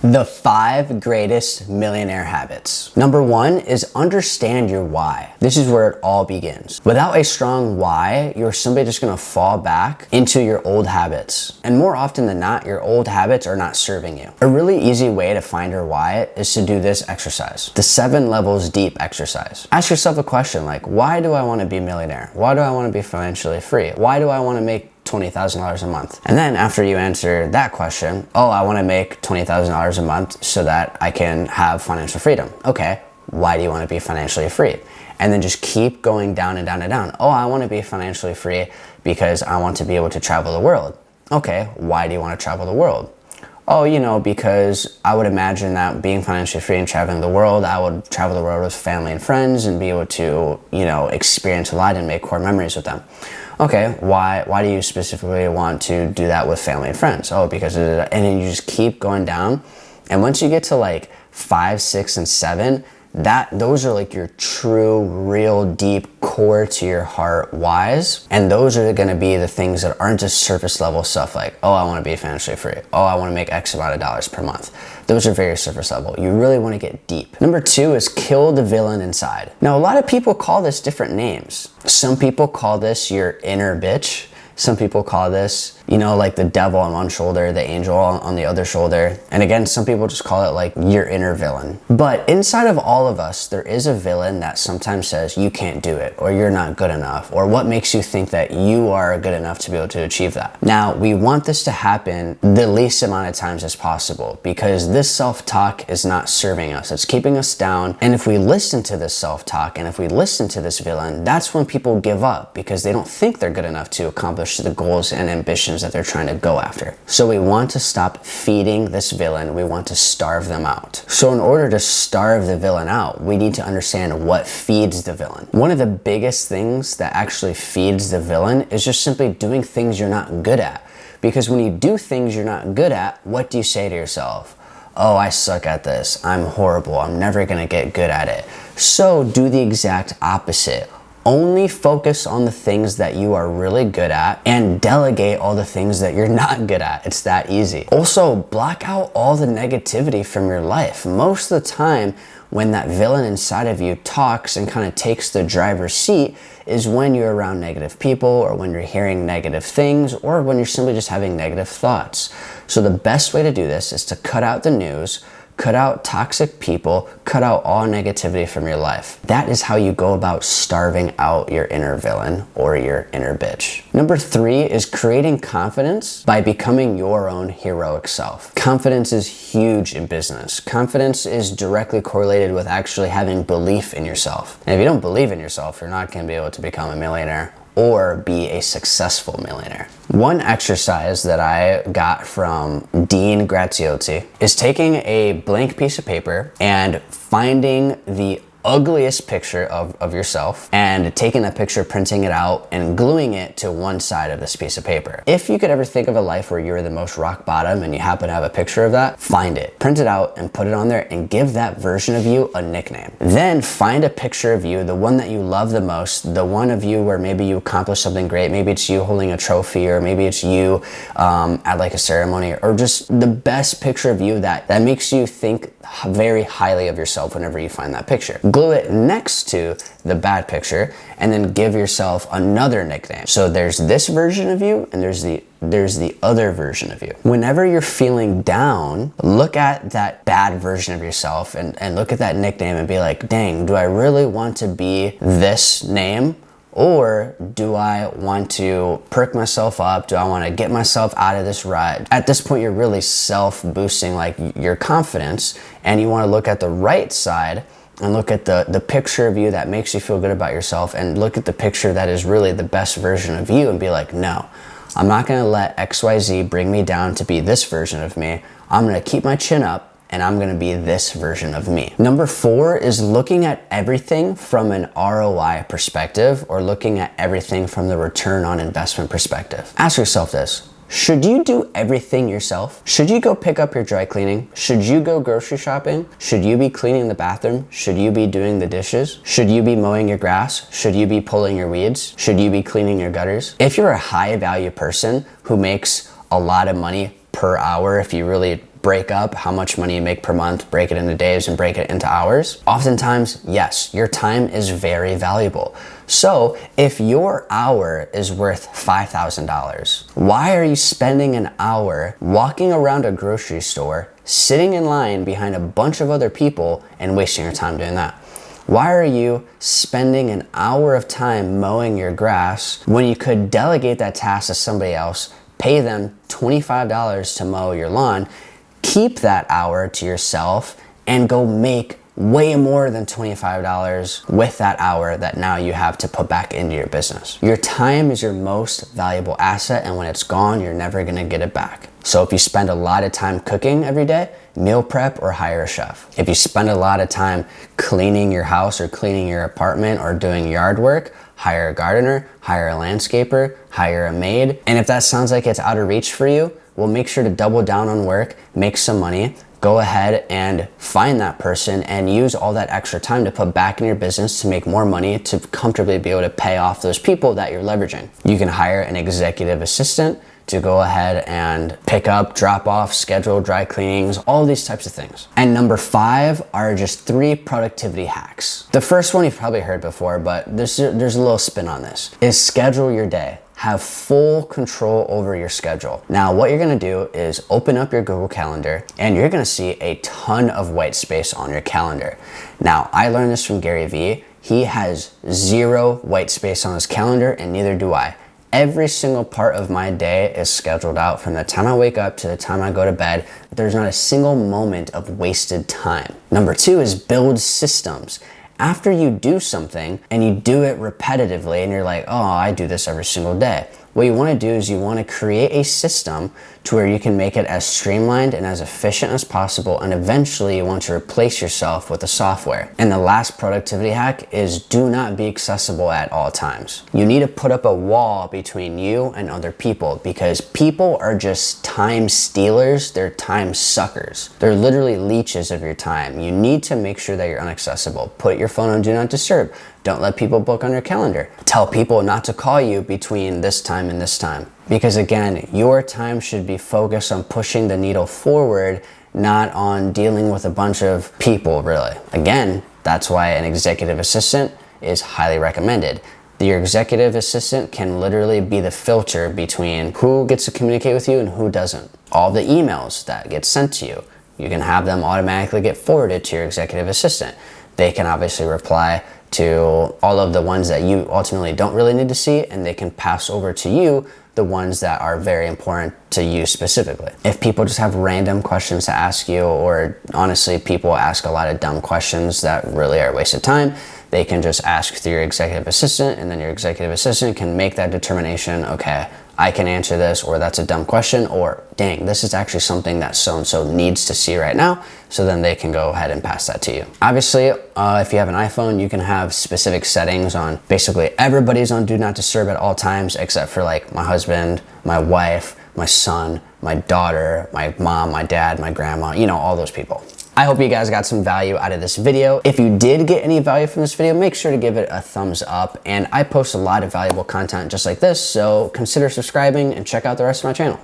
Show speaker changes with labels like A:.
A: The 5 greatest millionaire habits. Number 1 is understand your why. This is where it all begins. Without a strong why, you're simply just gonna fall back into your old habits. And more often than not, your old habits are not serving you. A really easy way to find your why is to do this exercise. The 7 levels deep exercise. Ask yourself a question like, why do I wanna be a millionaire? Why do I wanna be financially free? Why do I wanna make $20,000 a month? And then after you answer that question, oh, I want to make $20,000 a month so that I can have financial freedom. Okay, why do you want to be financially free? And then just keep going down and down and down. Oh, I want to be financially free because I want to be able to travel the world. Okay, why do you want to travel the world? Oh, because I would imagine that being financially free and traveling the world, I would travel the world with family and friends and be able to, experience a lot and make core memories with them. Okay, why do you specifically want to do that with family and friends? Oh, because of it. And then you just keep going down. And once you get to like 5, 6, and 7, those are like your true, real, deep, core to your heart whys. And those are gonna be the things that aren't just surface level stuff like, oh, I wanna be financially free. Oh, I wanna make X amount of dollars per month. Those are very surface level. You really wanna get deep. Number 2 is kill the villain inside. Now, a lot of people call this different names. Some people call this your inner bitch. Some people call this, like the devil on one shoulder, the angel on the other shoulder. And again, some people just call it like your inner villain. But inside of all of us, there is a villain that sometimes says you can't do it, or you're not good enough, or what makes you think that you are good enough to be able to achieve that. Now, we want this to happen the least amount of times as possible because this self-talk is not serving us. It's keeping us down. And if we listen to this self-talk and if we listen to this villain, that's when people give up because they don't think they're good enough to accomplish the goals and ambitions that they're trying to go after. So we want to stop feeding this villain. We want to starve them out. So in order to starve the villain out, we need to understand what feeds the villain. One of the biggest things that actually feeds the villain is just simply doing things you're not good at. Because when you do things you're not good at, what do you say to yourself? Oh, I suck at this. I'm horrible. I'm never gonna get good at it. So do the exact opposite. Only focus on the things that you are really good at and delegate all the things that you're not good at. It's that easy. Also, block out all the negativity from your life. Most of the time, when that villain inside of you talks and kind of takes the driver's seat is when you're around negative people or when you're hearing negative things or when you're simply just having negative thoughts. So the best way to do this is to cut out the news, cut out toxic people, cut out all negativity from your life. That is how you go about starving out your inner villain or your inner bitch. Number 3 is creating confidence by becoming your own heroic self. Confidence is huge in business. Confidence is directly correlated with actually having belief in yourself. And if you don't believe in yourself, you're not gonna be able to become a millionaire or be a successful millionaire. One exercise that I got from Dean Graziosi is taking a blank piece of paper and finding the ugliest picture of yourself and taking that picture, printing it out and gluing it to one side of this piece of paper. If you could ever think of a life where you're the most rock bottom and you happen to have a picture of that, find it, print it out and put it on there and give that version of you a nickname. Then find a picture of you, the one that you love the most, the one of you where maybe you accomplished something great, maybe it's you holding a trophy or maybe it's you at like a ceremony or just the best picture of you that makes you think very highly of yourself whenever you find that picture. Glue it next to the bad picture and then give yourself another nickname. So there's this version of you and there's the other version of you. Whenever you're feeling down, look at that bad version of yourself and look at that nickname and be like, dang, do I really want to be this name? Or do I want to perk myself up? Do I want to get myself out of this rut? At this point, you're really self-boosting like your confidence and you want to look at the right side and look at the picture of you that makes you feel good about yourself and look at the picture that is really the best version of you and be like, no, I'm not going to let XYZ bring me down to be this version of me. I'm going to keep my chin up and I'm gonna be this version of me. Number 4 is looking at everything from an ROI perspective or looking at everything from the return on investment perspective. Ask yourself this. Should you do everything yourself? Should you go pick up your dry cleaning? Should you go grocery shopping? Should you be cleaning the bathroom? Should you be doing the dishes? Should you be mowing your grass? Should you be pulling your weeds? Should you be cleaning your gutters? If you're a high value person who makes a lot of money per hour, if you really break up how much money you make per month, break it into days and break it into hours? Oftentimes, yes, your time is very valuable. So if your hour is worth $5,000, why are you spending an hour walking around a grocery store, sitting in line behind a bunch of other people and wasting your time doing that? Why are you spending an hour of time mowing your grass when you could delegate that task to somebody else, pay them $25 to mow your lawn, keep that hour to yourself, and go make way more than $25 with that hour that now you have to put back into your business? Your time is your most valuable asset, and when it's gone, you're never gonna get it back. So if you spend a lot of time cooking every day, meal prep or hire a chef. If you spend a lot of time cleaning your house or cleaning your apartment or doing yard work, hire a gardener, hire a landscaper, hire a maid. And if that sounds like it's out of reach for you, well, make sure to double down on work, make some money, go ahead and find that person and use all that extra time to put back in your business to make more money to comfortably be able to pay off those people that you're leveraging. You can hire an executive assistant to go ahead and pick up, drop off, schedule dry cleanings, all these types of things. And number 5 are just 3 productivity hacks. The first one you've probably heard before, but there's a little spin on this, is schedule your day. Have full control over your schedule. Now, what you're gonna do is open up your Google Calendar and you're gonna see a ton of white space on your calendar. Now, I learned this from Gary Vee. He has 0 white space on his calendar, and neither do I. Every single part of my day is scheduled out from the time I wake up to the time I go to bed. There's not a single moment of wasted time. Number 2 is build systems. After you do something and you do it repetitively and you're like, oh, I do this every single day. What you want to do is you want to create a system to where you can make it as streamlined and as efficient as possible, and eventually you want to replace yourself with the software. And the last productivity hack is do not be accessible at all times. You need to put up a wall between you and other people, because people are just time stealers, they're time suckers. They're literally leeches of your time. You need to make sure that you're inaccessible. Put your phone on Do Not Disturb. Don't let people book on your calendar. Tell people not to call you between this time and this time. Because again, your time should be focused on pushing the needle forward, not on dealing with a bunch of people, really. Again, that's why an executive assistant is highly recommended. Your executive assistant can literally be the filter between who gets to communicate with you and who doesn't. All the emails that get sent to you, you can have them automatically get forwarded to your executive assistant. They can obviously reply to all of the ones that you ultimately don't really need to see, and they can pass over to you the ones that are very important to you specifically. If people just have random questions to ask you, or honestly, people ask a lot of dumb questions that really are a waste of time, they can just ask through your executive assistant, and then your executive assistant can make that determination, okay, I can answer this, or that's a dumb question, or dang, this is actually something that so-and-so needs to see right now, so then they can go ahead and pass that to you. Obviously, if you have an iPhone, you can have specific settings on basically everybody's on Do Not Disturb at all times, except for like my husband, my wife, my son, my daughter, my mom, my dad, my grandma, you know, all those people. I hope you guys got some value out of this video. If you did get any value from this video, make sure to give it a thumbs up. And I post a lot of valuable content just like this, so consider subscribing and check out the rest of my channel.